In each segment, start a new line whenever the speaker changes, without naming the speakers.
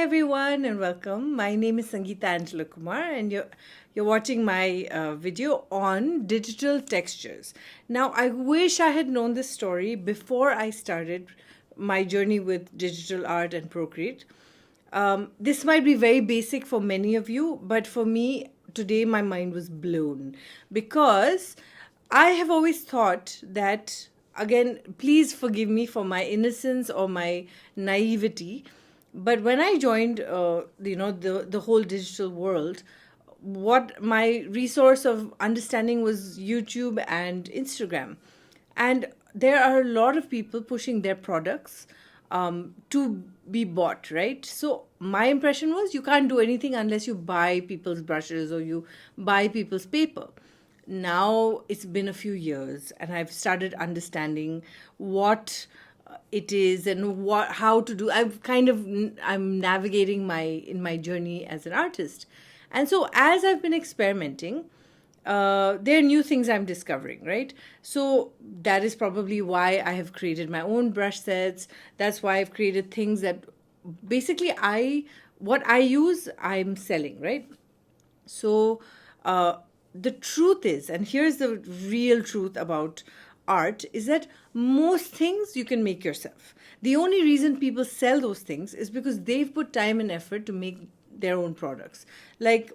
everyone and welcome. My name is Sangeeta Angela and you're watching my video on digital textures. Now, I wish I had known this story before I started my journey with digital art and Procreate. This might be very basic for many of you, but for me, today my mind was blown because I have always thought that, again, please forgive me for my innocence or my naivety, but when I joined, the whole digital world, what my resource of understanding was YouTube and Instagram. And there are a lot of people pushing their products to be bought, right? So my impression was you can't do anything unless you buy people's brushes or you buy people's paper. Now it's been a few years and I've started understanding what it is and what how to do. I'm navigating my journey as an artist. And so as I've been experimenting, there are new things I'm discovering, right? So that is probably why I have created my own brush sets. That's why I've created things that basically what I use, I'm selling, right? So the truth is, and here's the real truth about art, is that most things you can make yourself. The only reason people sell those things is because they've put time and effort to make their own products. Like,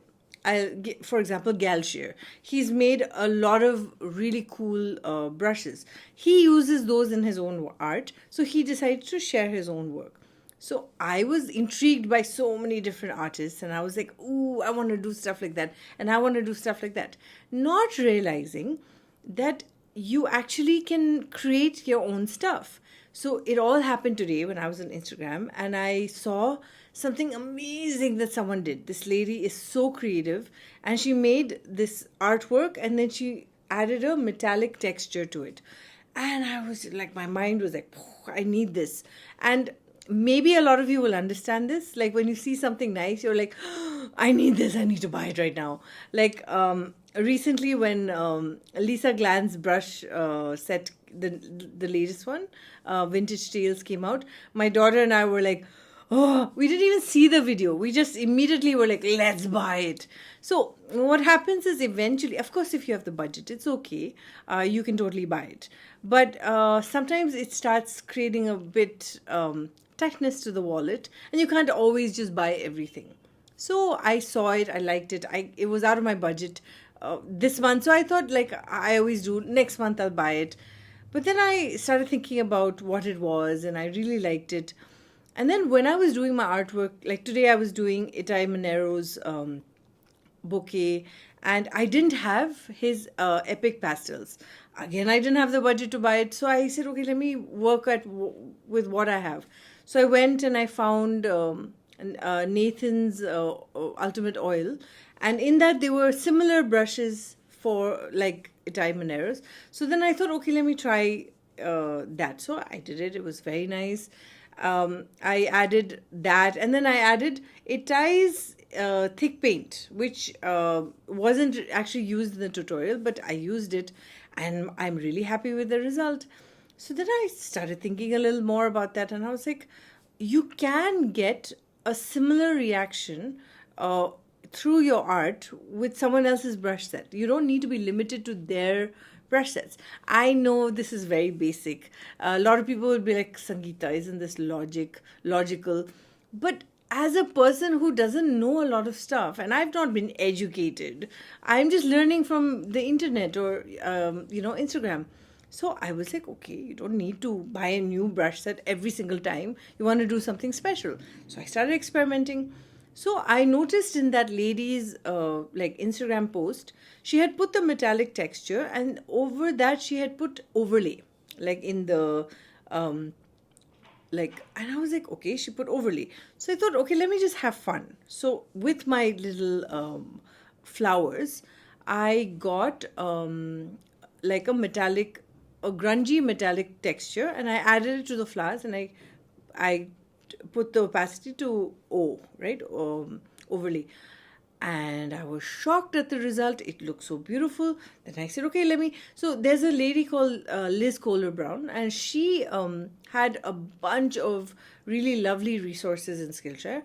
for example, Galshir. He's made a lot of really cool brushes. He uses those in his own art, so he decided to share his own work. So I was intrigued by so many different artists, and I was like, ooh, I want to do stuff like that, and I want to do stuff like that. Not realizing that you actually can create your own stuff. So it all happened today when I was on Instagram, and I saw something amazing that someone did. This lady is so creative, and she made this artwork, and then she added a metallic texture to it. And I was like, my mind was like, I need this. And maybe a lot of you will understand this. Like when you see something nice, you're like, I need this. I need to buy it right now. Like recently when Lisa Glan's brush set, the latest one, Vintage Tales, came out, my daughter and I were like, oh, we didn't even see the video. We just immediately were like, let's buy it. So what happens is eventually, of course, if you have the budget, it's okay. You can totally buy it. But sometimes it starts creating a bit tightness to the wallet, and you can't always just buy everything. So I saw it, I liked it. It was out of my budget this month. So I thought, like I always do, next month I'll buy it. But then I started thinking about what it was, and I really liked it. And then when I was doing my artwork, like today I was doing Itai Monero's bouquet, and I didn't have his epic pastels. Again, I didn't have the budget to buy it, so I said, okay, let me work with what I have. So I went and I found Nathan's Ultimate Oil, and in that there were similar brushes for like Itai Monero's. So then I thought, okay, let me try that. So I did it. It was very nice. I added that, and then I added Itai's thick paint, which wasn't actually used in the tutorial, but I used it, and I'm really happy with the result. So then I started thinking a little more about that, and I was like, you can get a similar reaction through your art with someone else's brush set. You don't need to be limited to their brush sets. I know this is very basic. A lot of people will be like, Sangeeta, isn't this logical? But as a person who doesn't know a lot of stuff, and I've not been educated, I'm just learning from the internet or Instagram. So I was like, okay, you don't need to buy a new brush set every single time you want to do something special. So I started experimenting. So I noticed in that lady's Instagram post, she had put the metallic texture, and over that she had put overlay, like in the and I was like, okay, she put overlay. So I thought, okay, let me just have fun. So with my little flowers, I got like a grungy metallic texture, and I added it to the flowers, and I put the opacity to O, right? Overlay. and I was shocked at the result. It looked so beautiful. Then I said, okay, let me. So there's a lady called Liz Kohler Brown, and she had a bunch of really lovely resources in Skillshare,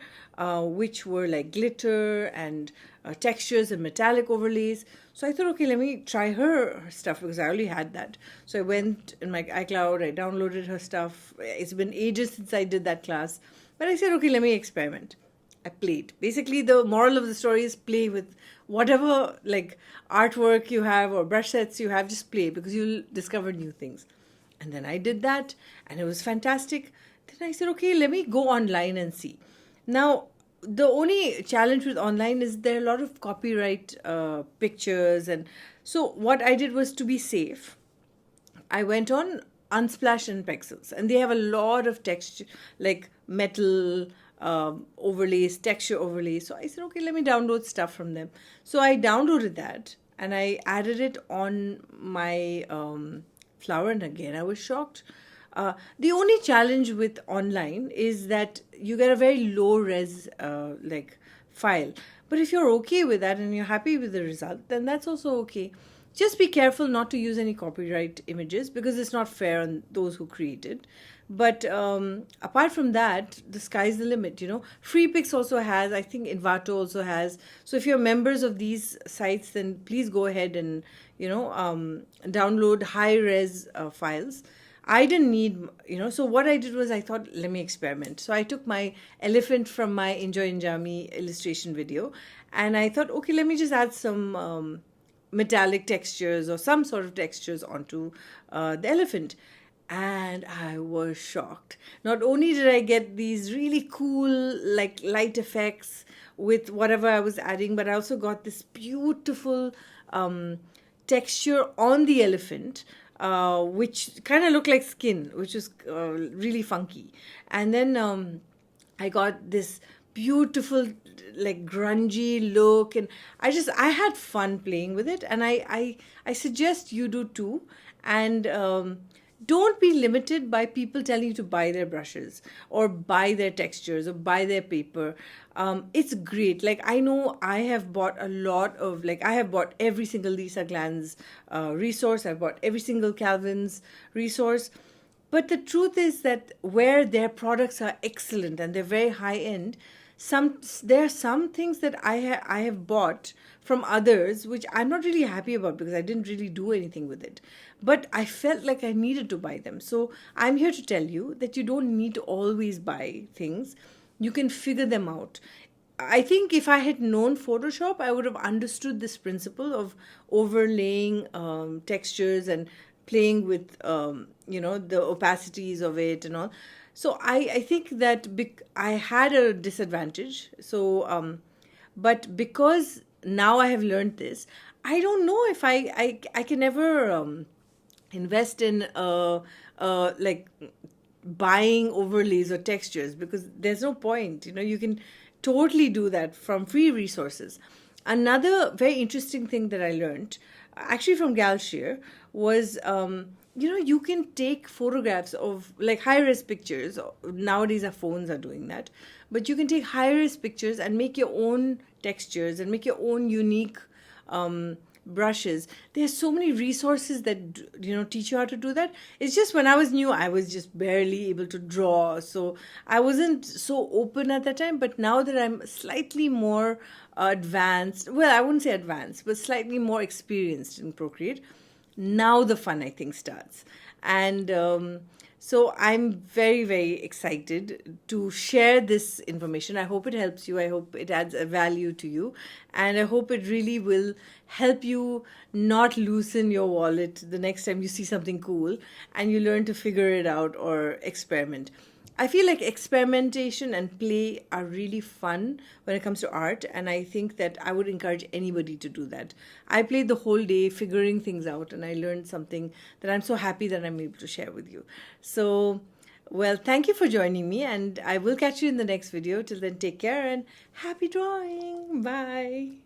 which were like glitter and textures and metallic overlays. So I thought, okay, let me try her stuff because I already had that. So I went in my iCloud, I downloaded her stuff. It's been ages since I did that class, but I said, okay, let me experiment. I played. Basically, the moral of the story is play with whatever like artwork you have or brush sets you have, just play because you'll discover new things. And then I did that and it was fantastic. Then I said, okay, let me go online and see. Now, the only challenge with online is there are a lot of copyright pictures. And so what I did was, to be safe, I went on Unsplash and Pexels, and they have a lot of texture, like metal overlays, texture overlays. So I said, okay, let me download stuff from them. So I downloaded that and I added it on my flower, and again I was shocked. The only challenge with online is that you get a very low res like file. But if you're okay with that and you're happy with the result, then that's also okay. Just be careful not to use any copyright images because it's not fair on those who created. But apart from that, the sky's the limit, you know. FreePix also has, I think Envato also has. So if you're members of these sites, then please go ahead and, you know, download high-res files. I didn't need, you know, so what I did was I thought, let me experiment. So I took my elephant from my Enjoy Njami illustration video and I thought, okay, let me just add some metallic textures or some sort of textures onto the elephant. And I was shocked. Not only did I get these really cool like light effects with whatever I was adding, but I also got this beautiful texture on the elephant, which kind of looked like skin, which was really funky. And then I got this beautiful like grungy look, and I had fun playing with it, and I suggest you do too. And don't be limited by people telling you to buy their brushes or buy their textures or buy their paper. It's great. Like, I know I have bought a lot of, like, I have bought every single Lisa Glanz resource. I've bought every single Calvin's resource. But the truth is that where their products are excellent and they're very high end, there are some things that I have bought from others which I'm not really happy about because I didn't really do anything with it. But I felt like I needed to buy them. So I'm here to tell you that you don't need to always buy things. You can figure them out. I think if I had known Photoshop, I would have understood this principle of overlaying textures and playing with, you know, the opacities of it and all. So I think that I had a disadvantage. So, but because now I have learned this, I don't know if I can ever invest in like buying overlays or textures because there's no point. You know, you can totally do that from free resources. Another very interesting thing that I learned, actually from Galshare, was you know, you can take photographs of like high-res pictures. Nowadays our phones are doing that, but you can take high-res pictures and make your own textures and make your own unique brushes. There's so many resources that, you know, teach you how to do that. It's just when I was new, I was just barely able to draw, so I wasn't so open at that time. But now that I'm slightly more advanced, well, I wouldn't say advanced, but slightly more experienced in Procreate, now the fun, I think, starts. And so I'm very, very excited to share this information. I hope it helps you. I hope it adds a value to you. And I hope it really will help you not loosen your wallet the next time you see something cool and you learn to figure it out or experiment. I feel like experimentation and play are really fun when it comes to art, and I think that I would encourage anybody to do that. I played the whole day figuring things out, and I learned something that I'm so happy that I'm able to share with you. So, well, thank you for joining me, and I will catch you in the next video. Till then, take care and happy drawing. Bye.